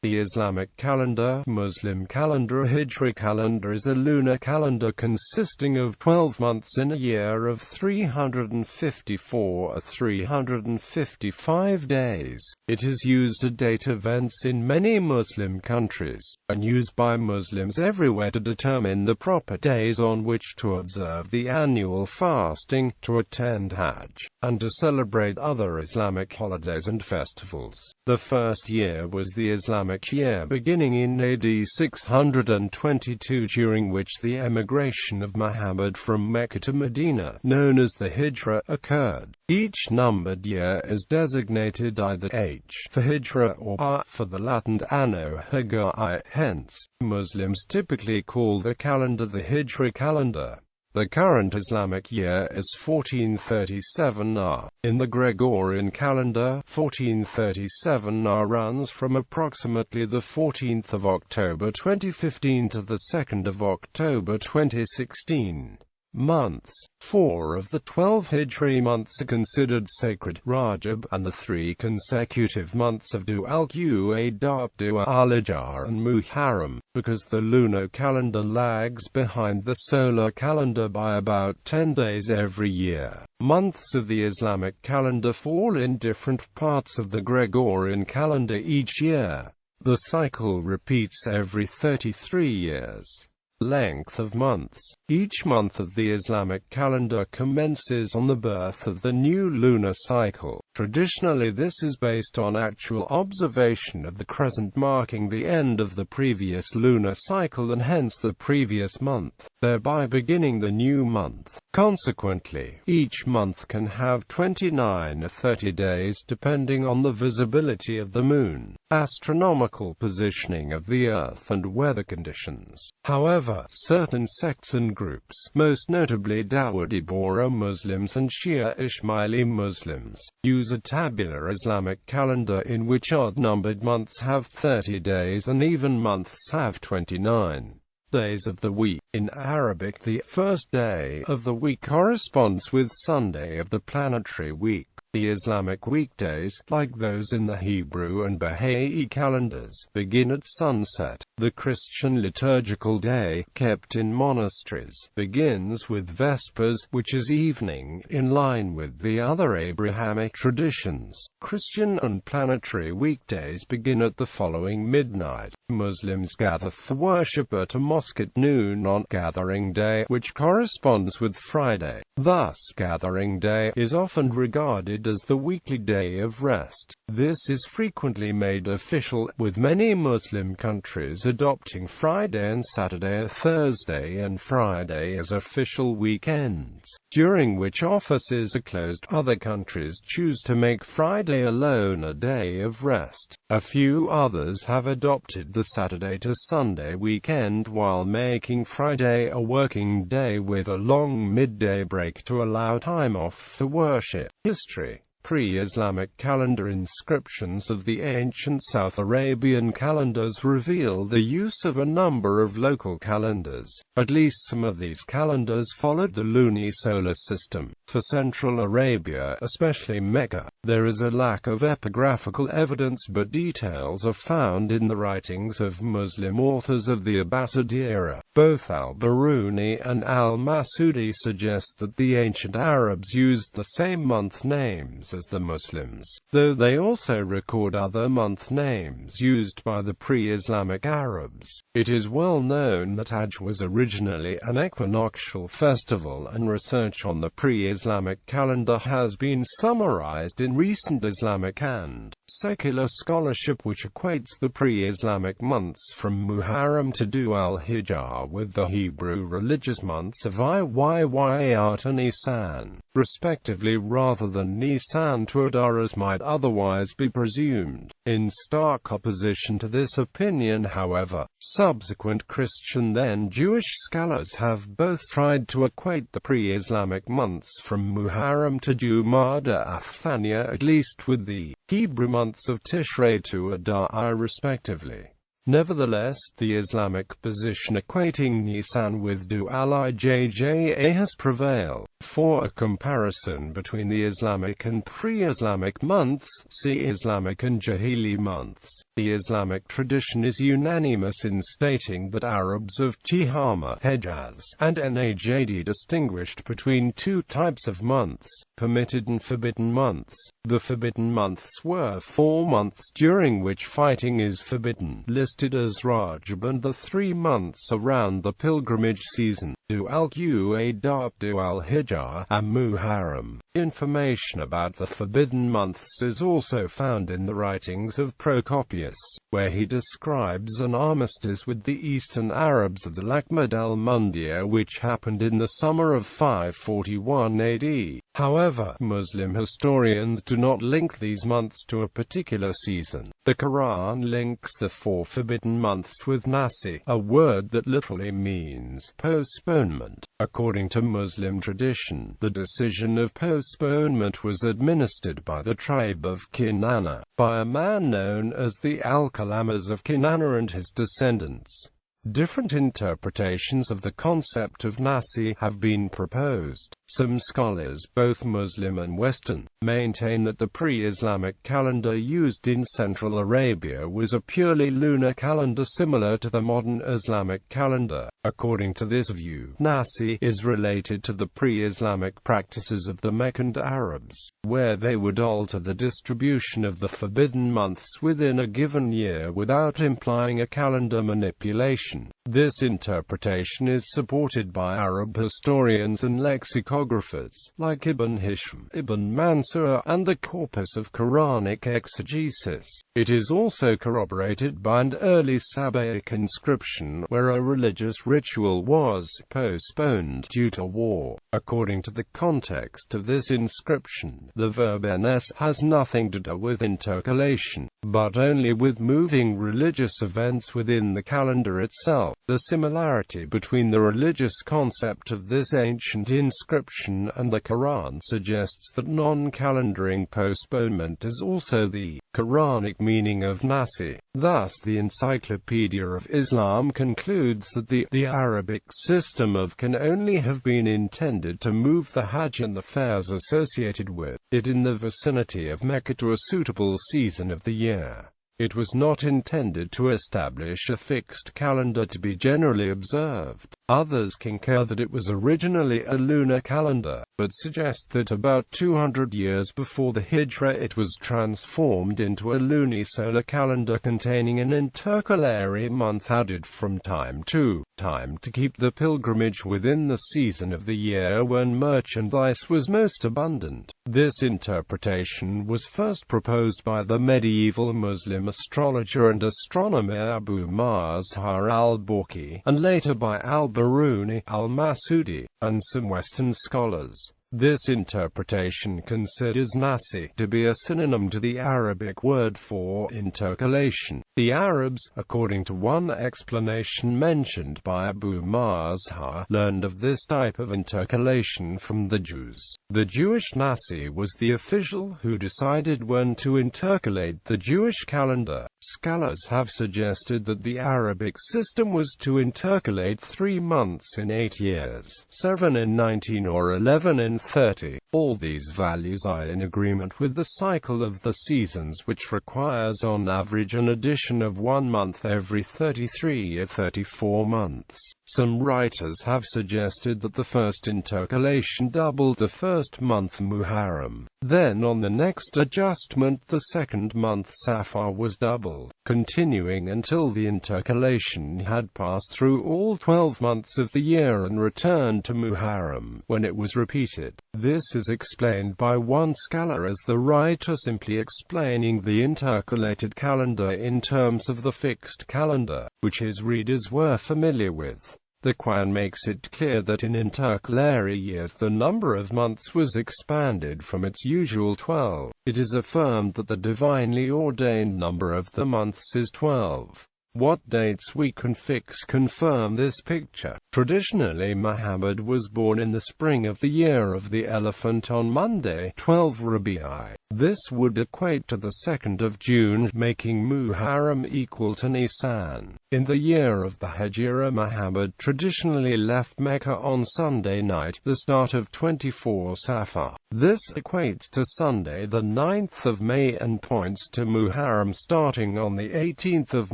The Islamic calendar, Muslim calendar, Hijra calendar is a lunar calendar consisting of 12 months in a year of 354 or 355 days. It is used to date events in many Muslim countries, and used by Muslims everywhere to determine the proper days on which to observe the annual fasting, to attend Hajj, and to celebrate other Islamic holidays and festivals. The first year was the Islamic year beginning in AD 622, during which the emigration of Muhammad from Mecca to Medina, known as the Hijra, occurred. Each numbered year is designated either H for Hijra or A for the Latin Anno Hegirae. Hence, Muslims typically call the calendar the Hijra calendar. The current Islamic year is 1437 R. In the Gregorian calendar, 1437 R runs from approximately the 14th of October 2015 to the 2nd of October 2016. Months. 4 of the 12 Hijri months are considered sacred, Rajab, and the 3 consecutive months of Dhul-Qa'dah, al-Hijr and Muharram, because the lunar calendar lags behind the solar calendar by about 10 days every year. Months of the Islamic calendar fall in different parts of the Gregorian calendar each year. The cycle repeats every 33 years. Length of months. Each month of the Islamic calendar commences on the birth of the new lunar cycle. Traditionally, this is based on actual observation of the crescent marking the end of the previous lunar cycle and hence the previous month, thereby beginning the new month. Consequently, each month can have 29 or 30 days depending on the visibility of the moon, astronomical positioning of the Earth and weather conditions. However, certain sects and groups, most notably Dawoodi Bohra Muslims and Shia Ismaili Muslims, use a tabular Islamic calendar in which odd-numbered months have 30 days and even months have 29 days of the week. In Arabic, the first day of the week corresponds with Sunday of the planetary week. The Islamic weekdays, like those in the Hebrew and Baha'i calendars, begin at sunset. The Christian liturgical day, kept in monasteries, begins with Vespers, which is evening, in line with the other Abrahamic traditions. Christian and planetary weekdays begin at the following midnight. Muslims gather for worship at a mosque at noon on Gathering Day, which corresponds with Friday. Thus, Gathering Day is often regarded as the weekly day of rest. This is frequently made official, with many Muslim countries adopting Friday and Saturday or Thursday and Friday as official weekends, during which offices are closed. Other countries choose to make Friday alone a day of rest. A few others have adopted the Saturday to Sunday weekend while making Friday a working day with a long midday break to allow time off for worship. History. Pre-Islamic calendar inscriptions of the ancient South Arabian calendars reveal the use of a number of local calendars. At least some of these calendars followed the lunisolar system. For Central Arabia, especially Mecca, there is a lack of epigraphical evidence, but details are found in the writings of Muslim authors of the Abbasid era. Both al-Biruni and al-Masudi suggest that the ancient Arabs used the same month names as the Muslims, though they also record other month names used by the pre-Islamic Arabs. It is well known that Hajj was originally an equinoctial festival, and research on the pre-Islamic calendar has been summarized in recent Islamic and secular scholarship, which equates the pre-Islamic months from Muharram to Dhul al-Hijr with the Hebrew religious months of Iyar to Nisan, respectively, rather than Nisan to Adar as might otherwise be presumed. In stark opposition to this opinion, however, subsequent Christian then Jewish scholars have both tried to equate the pre-Islamic months from Muharram to Jumada Athaniya, at least with the Hebrew months of Tishrei to Adar respectively. Nevertheless, the Islamic position equating Nisan with Dhul al-Hijr has prevailed. For a comparison between the Islamic and pre-Islamic months, see Islamic and Jahili months. The Islamic tradition is unanimous in stating that Arabs of Tihama, Hejaz, and Najd distinguished between two types of months, permitted and forbidden months. The forbidden months were 4 months during which fighting is forbidden, listed as Rajab, and the 3 months around the pilgrimage season, Du al-Qua'dah, Du al-Hijjah, and Muharram. Information about the forbidden months is also found in the writings of Procopius, where he describes an armistice with the Eastern Arabs of the Lakmad al-Mundia which happened in the summer of 541 AD. However, Muslim historians do not link these months to a particular season. The Quran links the 4 forbidden months with Nasi, a word that literally means postponement. According to Muslim tradition, the decision of postponement was administered by the tribe of Kinana, by a man known as the Al-Kalamas of Kinana and his descendants. Different interpretations of the concept of Nasi have been proposed. Some scholars, both Muslim and Western, maintain that the pre-Islamic calendar used in Central Arabia was a purely lunar calendar similar to the modern Islamic calendar. According to this view, Nasi is related to the pre-Islamic practices of the Meccan Arabs, where they would alter the distribution of the forbidden months within a given year without implying a calendar manipulation. This interpretation is supported by Arab historians and lexicographers, like Ibn Hisham, Ibn Mansur, and the corpus of Quranic exegesis. It is also corroborated by an early Sabbaic inscription, where a religious ritual was postponed due to war. According to the context of this inscription, the verb ns has nothing to do with intercalation, but only with moving religious events within the calendar itself. The similarity between the religious concept of this ancient inscription and the Quran suggests that non-calendaring postponement is also the Quranic meaning of Nasi. Thus, the Encyclopedia of Islam concludes that the Arabic system of can only have been intended to move the Hajj and the fairs associated with it in the vicinity of Mecca to a suitable season of the year. It was not intended to establish a fixed calendar to be generally observed. Others concur that it was originally a lunar calendar, but suggest that about 200 years before the Hijra it was transformed into a lunisolar calendar containing an intercalary month added from time to time to keep the pilgrimage within the season of the year when merchandise was most abundant. This interpretation was first proposed by the medieval Muslim astrologer and astronomer Abu Mazhar al-Balkhi, and later by al-Biruni, al-Masudi, and some Western scholars. This interpretation considers Nasi to be a synonym to the Arabic word for intercalation. The Arabs, according to one explanation mentioned by Abu Mazhar, learned of this type of intercalation from the Jews. The Jewish Nasi was the official who decided when to intercalate the Jewish calendar. Scholars have suggested that the Arabic system was to intercalate 3 months in 8 years, 7 in 19 or 11 in 30. All these values are in agreement with the cycle of the seasons, which requires on average an addition of 1 month every 33 or 34 months. Some writers have suggested that the first intercalation doubled the first month Muharram. Then on the next adjustment the second month Safar was doubled, continuing until the intercalation had passed through all 12 months of the year and returned to Muharram, when it was repeated. This is explained by one scholar as the writer simply explaining the intercalated calendar in terms of the fixed calendar, which his readers were familiar with. The Quran makes it clear that in intercalary years the number of months was expanded from its usual 12. It is affirmed that the divinely ordained number of the months is 12. What dates we can fix confirm this picture. Traditionally, Muhammad was born in the spring of the year of the elephant on Monday, 12 Rabi'i, This would equate to the 2nd of June, making Muharram equal to Nisan. In the year of the Hijra, Muhammad traditionally left Mecca on Sunday night, the start of 24 Safar. This equates to Sunday the 9th of May and points to Muharram starting on the 18th of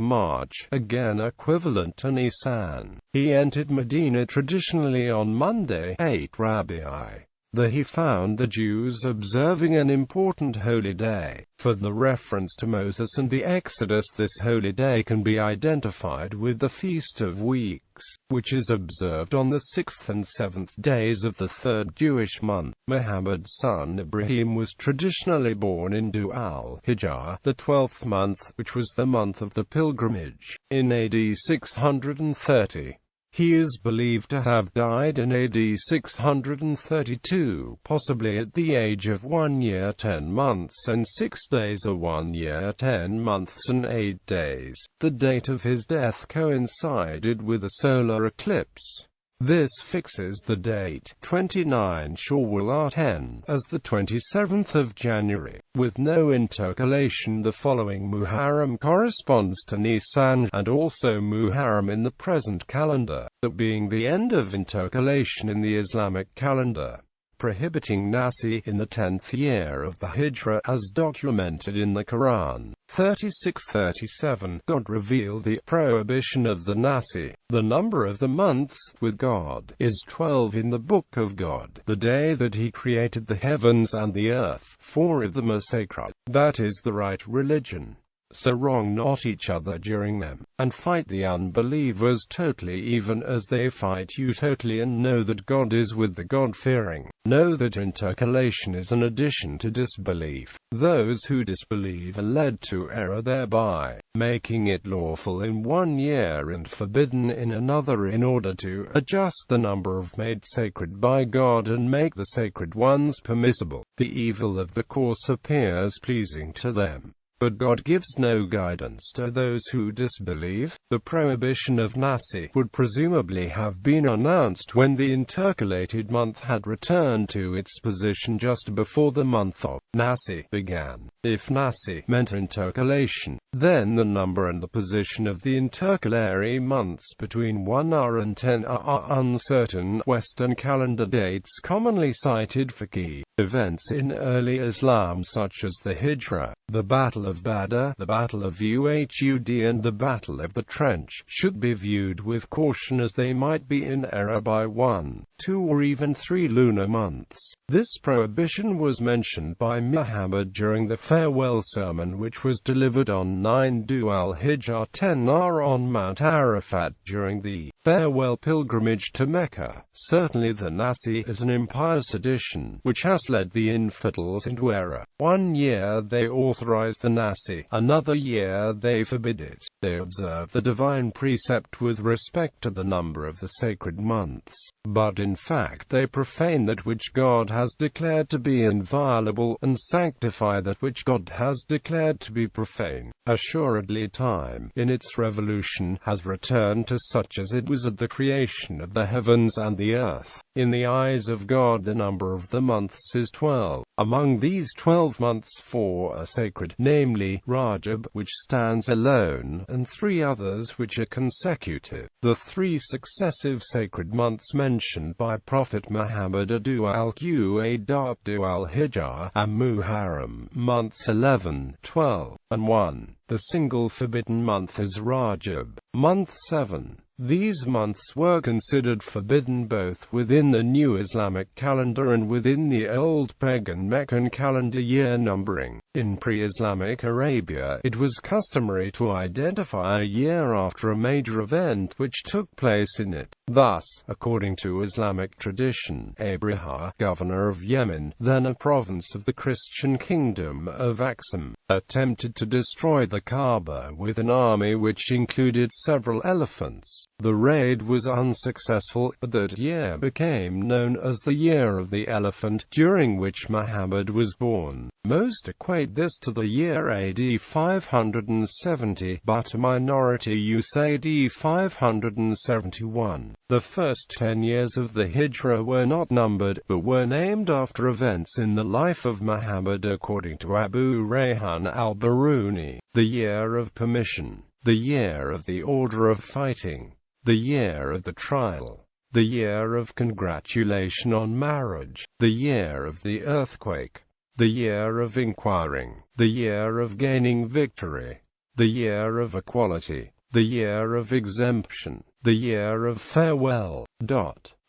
March, again equivalent to Nisan. He entered Medina traditionally on Monday, 8 Rabi'i. There he found the Jews observing an important holy day. For the reference to Moses and the Exodus, this holy day can be identified with the Feast of Weeks, which is observed on the 6th and 7th days of the 3rd Jewish month. Muhammad's son Ibrahim was traditionally born in Dhul-Hijjah, the 12th month, which was the month of the pilgrimage, in AD 630. He is believed to have died in AD 632, possibly at the age of 1 year 10 months and 6 days, or 1 year 10 months and 8 days. The date of his death coincided with a solar eclipse. This fixes the date, 29 Shawwal 10, as the 27th of January. With no intercalation, the following Muharram corresponds to Nisan, and also Muharram in the present calendar, that being the end of intercalation in the Islamic calendar. Prohibiting Nasi in the 10th year of the Hijra, as documented in the Quran 36:37, God revealed the prohibition of the Nasi. The number of the months, with God, is 12 in the Book of God, the day that He created the heavens and the earth. 4 of them are sacred. That is the right religion. So wrong not each other during them, and fight the unbelievers totally, even as they fight you totally, and know that God is with the God-fearing. Know that intercalation is an addition to disbelief. Those who disbelieve are led to error thereby, making it lawful in 1 year and forbidden in another, in order to adjust the number of made sacred by God and make the sacred ones permissible. The evil of the course appears pleasing to them, but God gives no guidance to those who disbelieve. The prohibition of Nasi would presumably have been announced when the intercalated month had returned to its position just before the month of Nasi began. If Nasi meant intercalation, then the number and the position of the intercalary months between 1 and 10 are uncertain. Western calendar dates commonly cited for key events in early Islam, such as the Hijra, the Battle of Badr, the Battle of Uhud, and the Battle of the Trench, should be viewed with caution, as they might be in error by 1, 2 or even 3 lunar months. This prohibition was mentioned by Muhammad during the farewell sermon, which was delivered on 9 Dhul-Hijjah 10 on Mount Arafat during the farewell pilgrimage to Mecca. Certainly the Nasi is an impious addition, which has led the infidels into error. 1 year they authorize the Nasi, another year they forbid it. They observe the divine precept with respect to the number of the sacred months, but in fact they profane that which God has declared to be inviolable, and sanctify that which God has declared to be profane. Assuredly time, in its revolution, has returned to such as it was at the creation of the heavens and the earth. In the eyes of God the number of the months is 12. Among these 12 months 4 are sacred, namely, Rajab, which stands alone, and 3 others which are consecutive. The 3 successive sacred months mentioned by Prophet Muhammad are Dhul-Hijjah, Dhul-Hijjah, and Muharram, months 11, 12, and 1. The single forbidden month is Rajab, month 7. These months were considered forbidden both within the new Islamic calendar and within the old pagan Meccan calendar year numbering. In pre-Islamic Arabia, it was customary to identify a year after a major event which took place in it. Thus, according to Islamic tradition, Ibrahim, governor of Yemen, then a province of the Christian kingdom of Aksum, attempted to destroy the Kaaba with an army which included several elephants. The raid was unsuccessful, but that year became known as the Year of the Elephant, during which Muhammad was born. Most equate this to the year AD 570, but a minority use AD 571. The first 10 years of the Hijra were not numbered, but were named after events in the life of Muhammad according to Abu Rayhan al-Biruni: the year of permission, the year of the order of fighting, the year of the trial, the year of congratulation on marriage, the year of the earthquake, the year of inquiring, the year of gaining victory, the year of equality, the year of exemption, the year of farewell.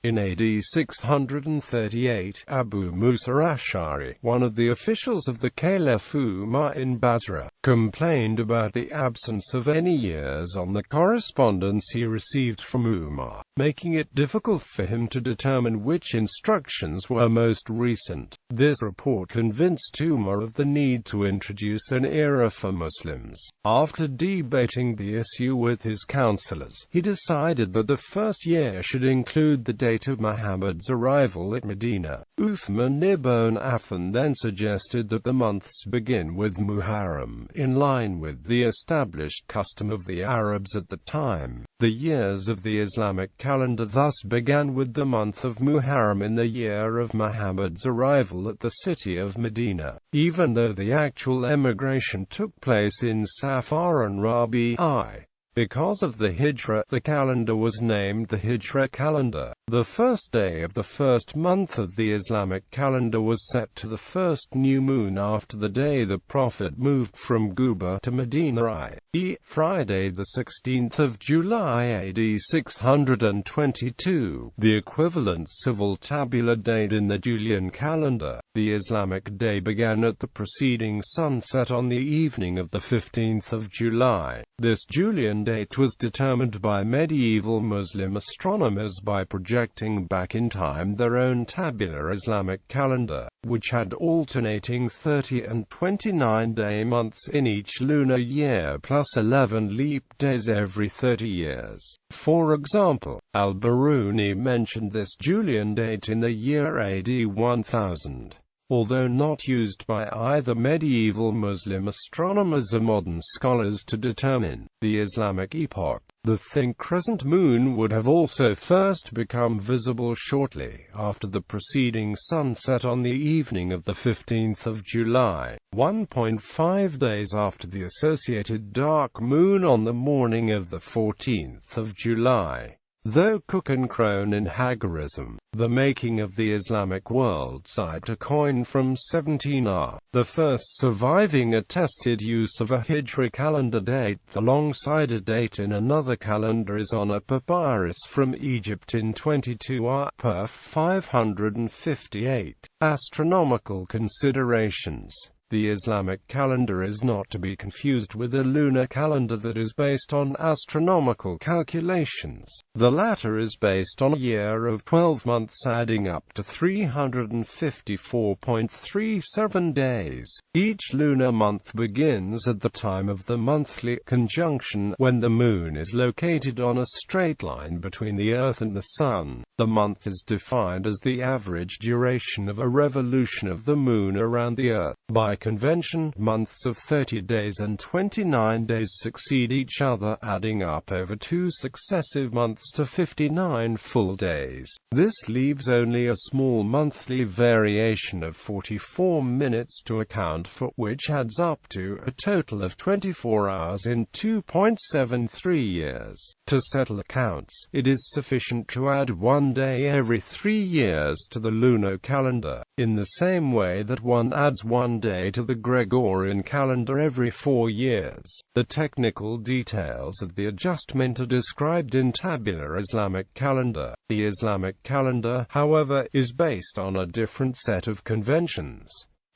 In AD 638, Abu Musa Ash'ari, one of the officials of the Caliph Umar in Basra, complained about the absence of any years on the correspondence he received from Umar, making it difficult for him to determine which instructions were most recent. This report convinced Umar of the need to introduce an era for Muslims. After debating the issue with his counselors, he decided that the first year should include the date of Muhammad's arrival at Medina. Uthman ibn Affan then suggested that the months begin with Muharram, in line with the established custom of the Arabs at the time. The years of the Islamic calendar thus began with the month of Muharram in the year of Muhammad's arrival at the city of Medina, even though the actual emigration took place in Safar and Rabi'i. Because of the Hijra, the calendar was named the Hijra Calendar. The first day of the first month of the Islamic calendar was set to the first new moon after the day the Prophet moved from Quba to Medina, i.e., Friday the 16th of July AD 622, the equivalent civil tabular date in the Julian calendar. The Islamic day began at the preceding sunset on the evening of the 15th of July. This Julian date was determined by medieval Muslim astronomers by projecting back in time their own tabular Islamic calendar, which had alternating 30 and 29-day months in each lunar year plus 11 leap days every 30 years. For example, al-Biruni mentioned this Julian date in the year AD 1000. Although not used by either medieval Muslim astronomers or modern scholars to determine the Islamic epoch, the thin crescent moon would have also first become visible shortly after the preceding sunset on the evening of the 15th of July, 1.5 days after the associated dark moon on the morning of the 14th of July. Though Cook and Crone in Hagirism, the making of the Islamic world cite a coin from 17R, the first surviving attested use of a Hijri calendar date alongside a date in another calendar is on a papyrus from Egypt in 22R perf 558. Astronomical Considerations. The Islamic calendar is not to be confused with a lunar calendar that is based on astronomical calculations. The latter is based on a year of 12 months adding up to 354.37 days. Each lunar month begins at the time of the monthly conjunction, when the moon is located on a straight line between the Earth and the Sun. The month is defined as the average duration of a revolution of the moon around the Earth. By convention, months of 30 days and 29 days succeed each other, adding up over 2 successive months to 59 full days. This leaves only a small monthly variation of 44 minutes to account for, which adds up to a total of 24 hours in 2.73 years. To settle accounts, it is sufficient to add 1 day every 3 years to the lunar calendar, in the same way that one adds 1 day to the Gregorian calendar every 4 years. The technical details of the adjustment are described in tabular Islamic calendar. The Islamic calendar, however, is based on a different set of conventions.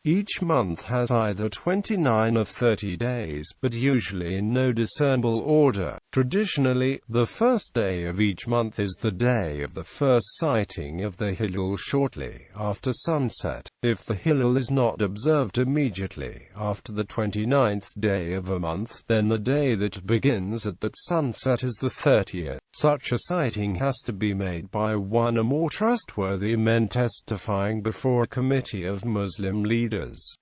Each month has either 29 or 30 days, but usually in no discernible order. Traditionally, the first day of each month is the day of the first sighting of the Hilal shortly after sunset. If the Hilal is not observed immediately after the 29th day of a month, then the day that begins at that sunset is the 30th. Such a sighting has to be made by one or more trustworthy men testifying before a committee of Muslim leaders.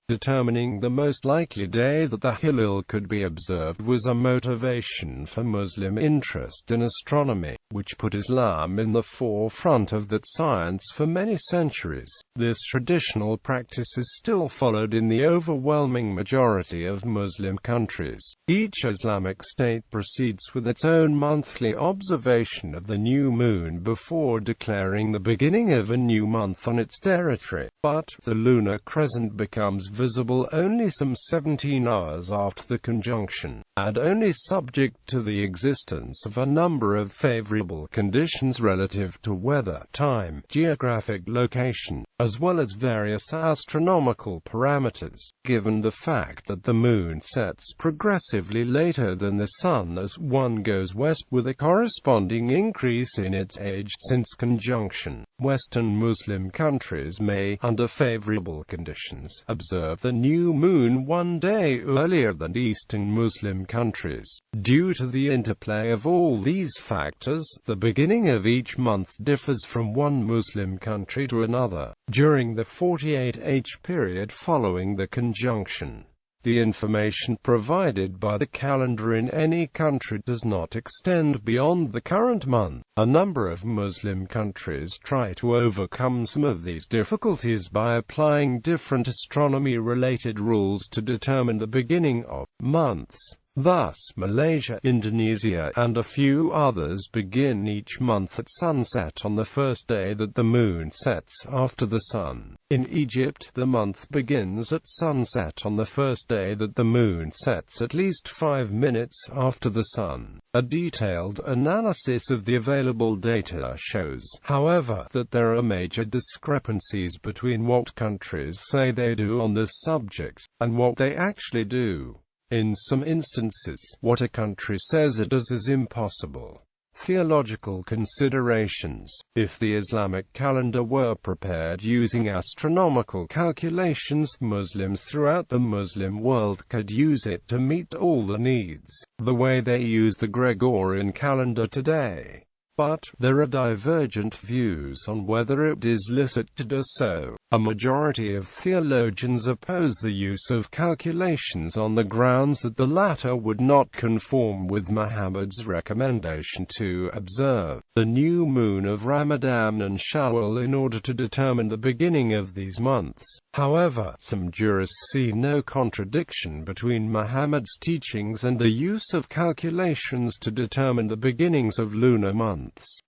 Determining the most likely day that the Hilal could be observed was a motivation for Muslim interest in astronomy, which put Islam in the forefront of that science for many centuries. This traditional practice is still followed in the overwhelming majority of Muslim countries. Each Islamic state proceeds with its own monthly observation of the new moon before declaring the beginning of a new month on its territory. But the lunar crescent becomes visible only some 17 hours after the conjunction, and only subject to the existence of a number of favorable conditions relative to weather, time, geographic location, as well as various astronomical parameters. Given the fact that the moon sets progressively later than the sun as one goes west, with a corresponding increase in its age since conjunction, Western Muslim countries may, under favorable conditions, observe the new moon one day earlier than Eastern Muslim countries. Due to the interplay of all these factors, the beginning of each month differs from one Muslim country to another. During the 48H period following the conjunction, the information provided by the calendar in any country does not extend beyond the current month. A number of Muslim countries try to overcome some of these difficulties by applying different astronomy-related rules to determine the beginning of months. Thus, Malaysia, Indonesia, and a few others begin each month at sunset on the first day that the moon sets after the sun. In Egypt, the month begins at sunset on the first day that the moon sets at least 5 minutes after the sun. A detailed analysis of the available data shows, however, that there are major discrepancies between what countries say they do on this subject, and what they actually do. In some instances, what a country says it does is impossible. Theological Considerations. If the Islamic calendar were prepared using astronomical calculations, Muslims throughout the Muslim world could use it to meet all the needs, the way they use the Gregorian calendar today. But there are divergent views on whether it is licit to do so. A majority of theologians oppose the use of calculations on the grounds that the latter would not conform with Muhammad's recommendation to observe the new moon of Ramadan and Shawwal in order to determine the beginning of these months. However, some jurists see no contradiction between Muhammad's teachings and the use of calculations to determine the beginnings of lunar months.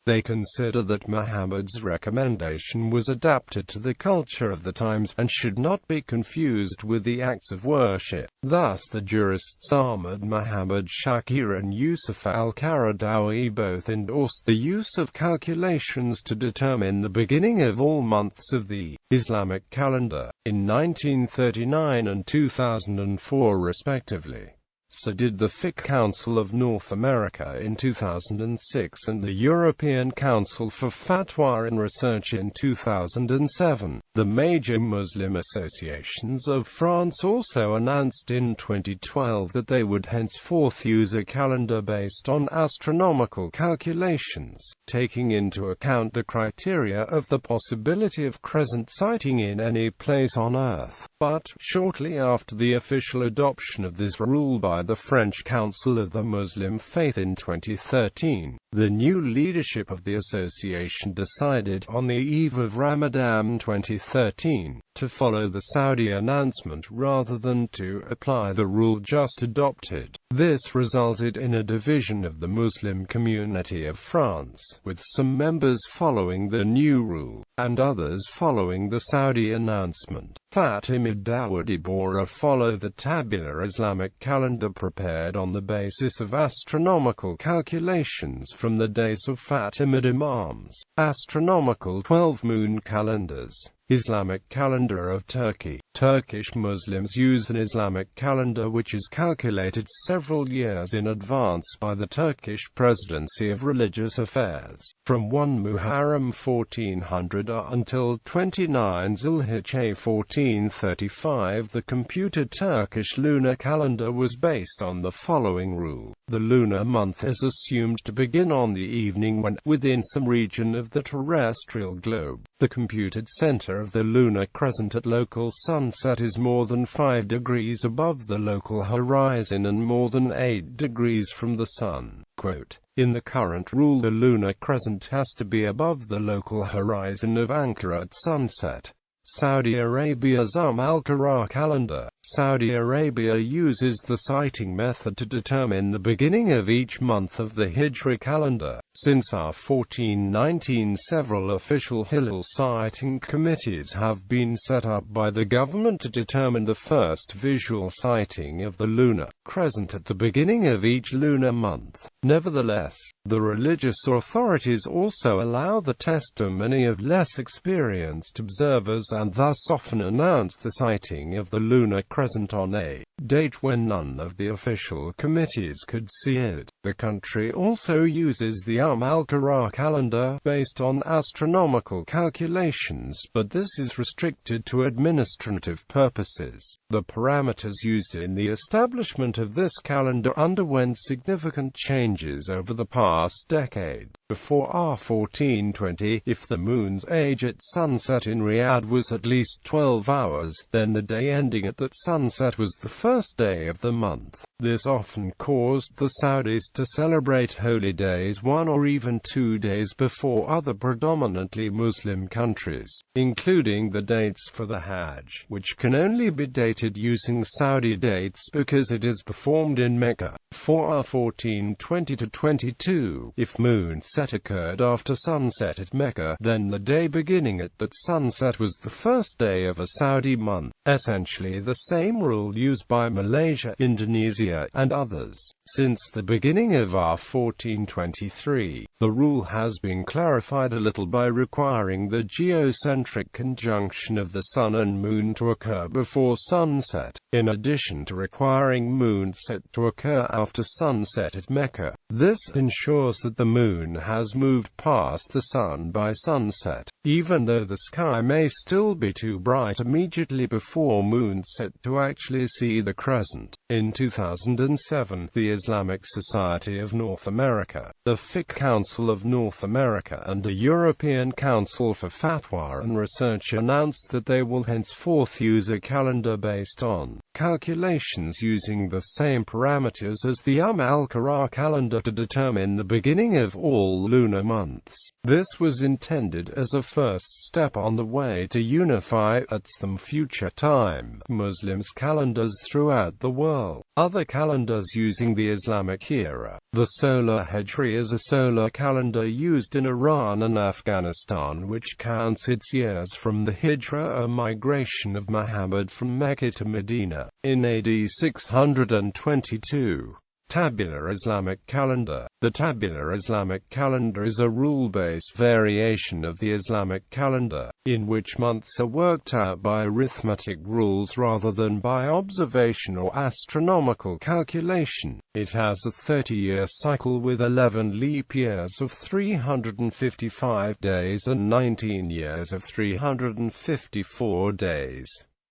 They consider that Muhammad's recommendation was adapted to the culture of the times, and should not be confused with the acts of worship. Thus the jurists Ahmad Muhammad Shakir and Yusuf al-Qaradawi both endorsed the use of calculations to determine the beginning of all months of the Islamic calendar, in 1939 and 2004 respectively. So did the Fiqh Council of North America in 2006 and the European Council for Fatwa and Research in 2007. The major Muslim associations of France also announced in 2012 that they would henceforth use a calendar based on astronomical calculations, taking into account the criteria of the possibility of crescent sighting in any place on Earth. But, shortly after the official adoption of this rule by the French Council of the Muslim Faith in 2013, the new leadership of the association decided, on the eve of Ramadan 2013, to follow the Saudi announcement rather than to apply the rule just adopted. This resulted in a division of the Muslim community of France, with some members following the new rule, and others following the Saudi announcement. Fatimid Dawudi Bora follow the tabular Islamic calendar prepared on the basis of astronomical calculations from the days of Fatimid Imams. Astronomical 12-moon calendars. Islamic calendar of Turkey. Turkish Muslims use an Islamic calendar which is calculated several years in advance by the Turkish Presidency of Religious Affairs. From 1 Muharram 1400 until 29 Zulhijjah 1435, the computed Turkish lunar calendar was based on the following rule. The lunar month is assumed to begin on the evening when, within some region of the terrestrial globe, the computed center of the lunar crescent at local sunset is more than 5 degrees above the local horizon and more than 8 degrees from the sun. Quote, in the current rule, the lunar crescent has to be above the local horizon of Ankara at sunset. Saudi Arabia's al-Qur'an calendar. Saudi Arabia uses the sighting method to determine the beginning of each month of the Hijri calendar. Since 1419, several official Hilal sighting committees have been set up by the government to determine the first visual sighting of the lunar crescent at the beginning of each lunar month. Nevertheless, the religious authorities also allow the testimony of less experienced observers and thus often announce the sighting of the lunar crescent on a date when none of the official committees could see it. The country also uses the al-Qur'an calendar, based on astronomical calculations, but this is restricted to administrative purposes. The parameters used in the establishment of this calendar underwent significant changes over the past decade. Before 1420, if the moon's age at sunset in Riyadh was at least 12 hours, then the day ending at that sunset was the first day of the month. This often caused the Saudis to celebrate holy days 1 or even 2 days before other predominantly Muslim countries, including the dates for the Hajj, which can only be dated using Saudi dates because it is performed in Mecca. For 1420–22, if moonset occurred after sunset at Mecca, then the day beginning at that sunset was the first day of a Saudi month. Essentially the same rule used by Malaysia, Indonesia, and others. Since the beginning of 1423, the rule has been clarified a little by requiring the geocentric conjunction of the sun and moon to occur before sunset, in addition to requiring moonset to occur after sunset at Mecca. This ensures that the moon has moved past the sun by sunset, even though the sky may still be too bright immediately before moonset to actually see the crescent. In 2007, the Islamic Society of North America, the Fiqh Council of North America, and the European Council for Fatwa and Research announced that they will henceforth use a calendar based on calculations using the same parameters as the al-Qur'an calendar to determine the beginning of all lunar months. This was intended as a first step on the way to unify, at some future time, Muslims' calendars throughout the world. Other calendars using the Islamic era. The solar Hijri is a solar calendar used in Iran and Afghanistan which counts its years from the Hijra, or migration of Muhammad from Mecca to Medina, in AD 622. Tabular Islamic calendar. The tabular Islamic calendar is a rule-based variation of the Islamic calendar, in which months are worked out by arithmetic rules rather than by observation or astronomical calculation. It has a 30-year cycle with 11 leap years of 355 days and 19 years of 354 days.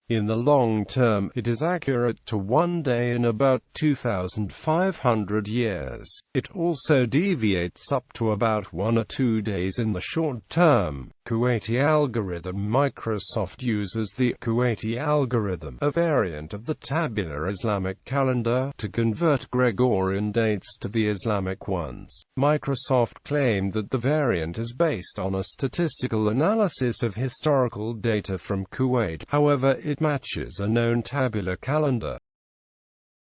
In the long term, it is accurate to 1 day in about 2,500 years. It also deviates up to about 1 or 2 days in the short term. Kuwaiti Algorithm. Microsoft uses the Kuwaiti Algorithm, a variant of the tabular Islamic calendar, to convert Gregorian dates to the Islamic ones. Microsoft claimed that the variant is based on a statistical analysis of historical data from Kuwait. However, it matches a known tabular calendar.